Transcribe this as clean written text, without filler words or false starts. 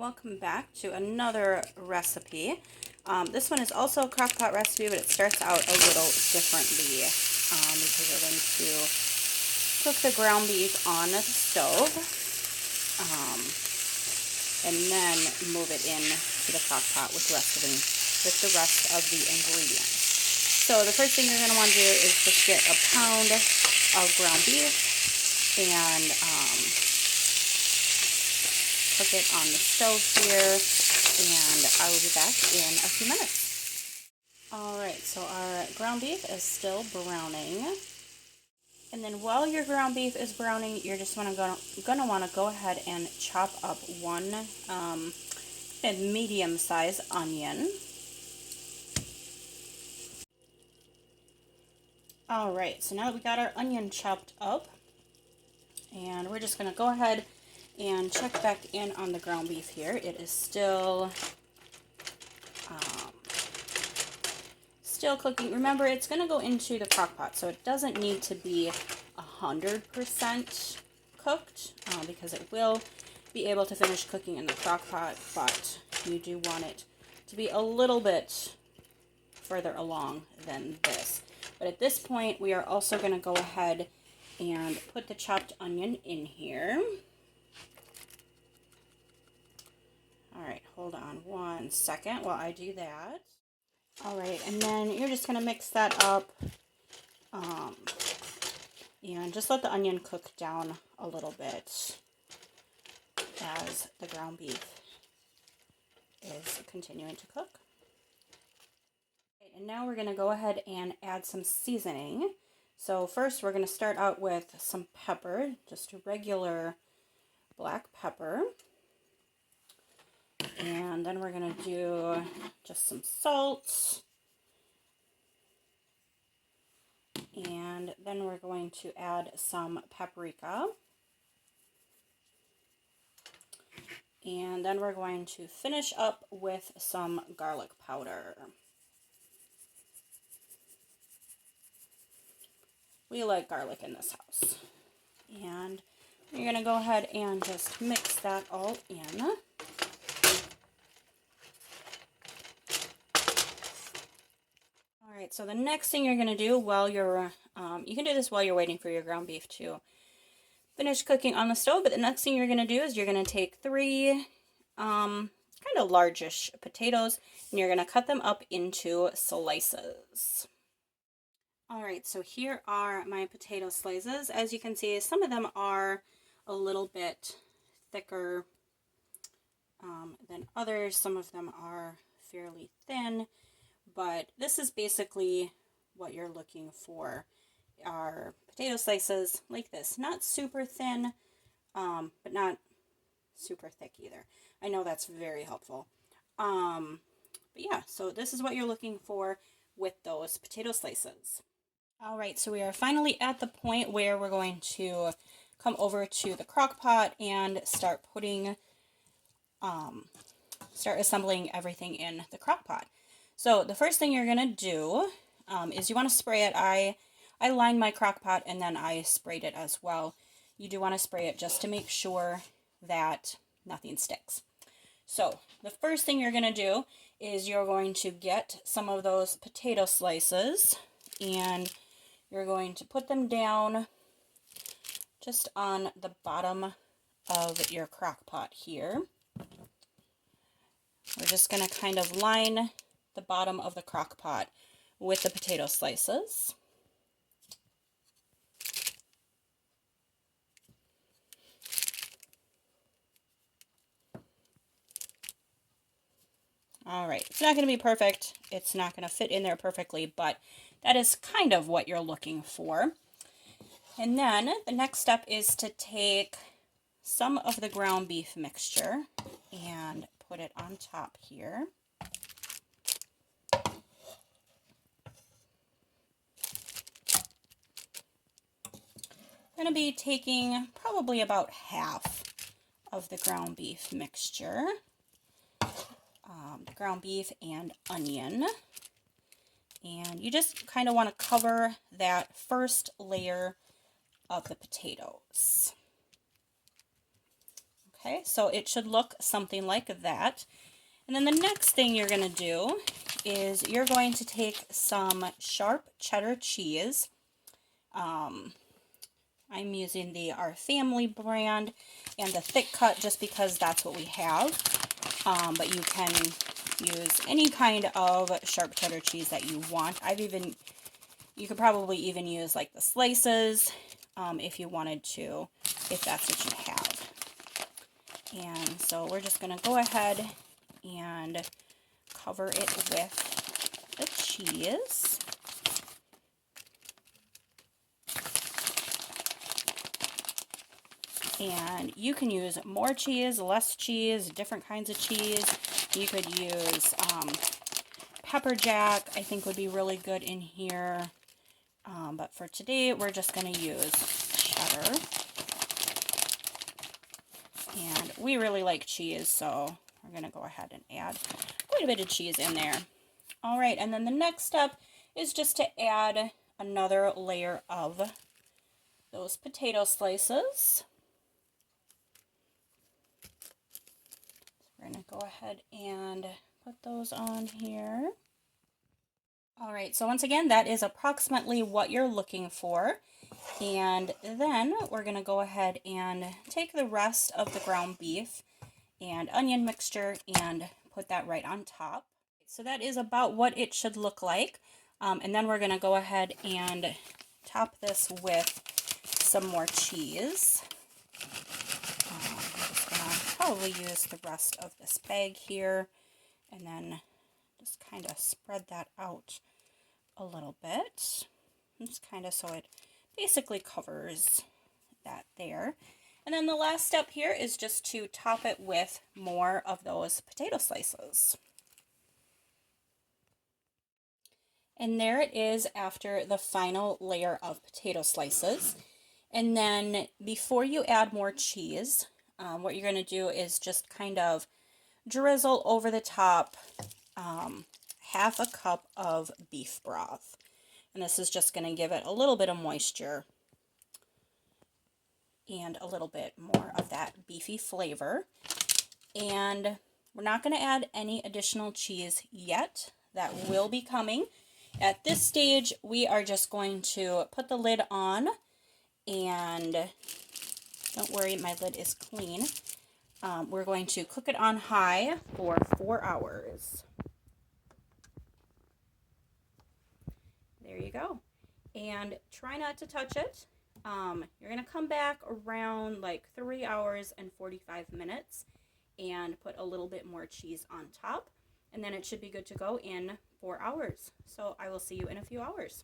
Welcome back to another recipe. This one is also a crock pot recipe, but it starts out a little differently because we're going to cook the ground beef on the stove and then move it in to the crock pot with the rest of the ingredients. So the first thing you're going to want to do is just get a pound of ground beef and cook it on the stove here, and I will be back in a few minutes. Alright, so our ground beef is still browning. And then while your ground beef is browning, you're just gonna want to go ahead and chop up one medium-sized onion. Alright, so now that we got our onion chopped up, and we're just gonna go ahead and check back in on the ground beef here. It is still cooking. Remember, it's going to go into the crock pot, so it doesn't need to be 100% cooked because it will be able to finish cooking in the crock pot, but you do want it to be a little bit further along than this. But at this point, we are also going to go ahead and put the chopped onion in here. Alright, hold on 1 second while I do that. Alright, and then you're just going to mix that up and just let the onion cook down a little bit as the ground beef is continuing to cook. Okay, and now we're going to go ahead and add some seasoning. So first we're going to start out with some pepper, just regular black pepper. And then we're going to do just some salt. And then we're going to add some paprika. And then we're going to finish up with some garlic powder. We like garlic in this house. And you're going to go ahead and just mix that all in. Alright, so the next thing you're going to do while you're, you can do this while you're waiting for your ground beef to finish cooking on the stove, but the next thing you're going to do is you're going to take 3 kind of largish potatoes, and you're going to cut them up into slices. Alright, so here are my potato slices. As you can see, some of them are a little bit thicker than others. Some of them are fairly thin. But this is basically what you're looking for, are potato slices like this. Not super thin, but not super thick either. I know that's very helpful. But yeah, so this is what you're looking for with those potato slices. Alright, so we are finally at the point where we're going to come over to the crock pot and start putting, start assembling everything in the crock pot. So the first thing you're going to do is you want to spray it. I lined my crock pot and then I sprayed it as well. You do want to spray it just to make sure that nothing sticks. So the first thing you're going to do is you're going to get some of those potato slices and you're going to put them down just on the bottom of your crock pot here. We're just going to kind of line the bottom of the crock pot with the potato slices. Alright, it's not going to be perfect. It's not going to fit in there perfectly, but that is kind of what you're looking for. And then the next step is to take some of the ground beef mixture and put it on top here. I'm going to be taking probably about half of the ground beef mixture, the ground beef and onion, and you just kind of want to cover that first layer of the potatoes. Okay, so it should look something like that. And then the next thing you're going to do is you're going to take some sharp cheddar cheese. I'm using the Our Family brand and the thick cut just because that's what we have. But you can use any kind of sharp cheddar cheese that you want. You could probably even use like the slices if you wanted to, if that's what you have. And so we're just going to go ahead and cover it with the cheese. And you can use more cheese, less cheese, different kinds of cheese. You could use pepper jack, I think would be really good in here. But for today, we're just going to use cheddar. And we really like cheese, so we're going to go ahead and add quite a bit of cheese in there. All right, and then the next step is just to add another layer of those potato slices. We're going to go ahead and put those on here. All right, so once again, that is approximately what you're looking for. And then we're going to go ahead and take the rest of the ground beef and onion mixture and put that right on top. So that is about what it should look like. And then we're going to go ahead and top this with some more cheese. I'm just going to probably use the rest of this bag here and then just kind of spread that out a little bit. Just kind of so it basically covers that there. And then the last step here is just to top it with more of those potato slices. And there it is after the final layer of potato slices. And then before you add more cheese, what you're going to do is just kind of drizzle over the top half a cup of beef broth. And this is just going to give it a little bit of moisture and a little bit more of that beefy flavor. And we're not going to add any additional cheese yet. That will be coming. At this stage, we are just going to put the lid on, and don't worry, my lid is clean. We're going to cook it on high for 4 hours. There you go. And try not to touch it. You're going to come back around like 3 hours and 45 minutes and put a little bit more cheese on top. And then it should be good to go in 4 hours. So I will see you in a few hours.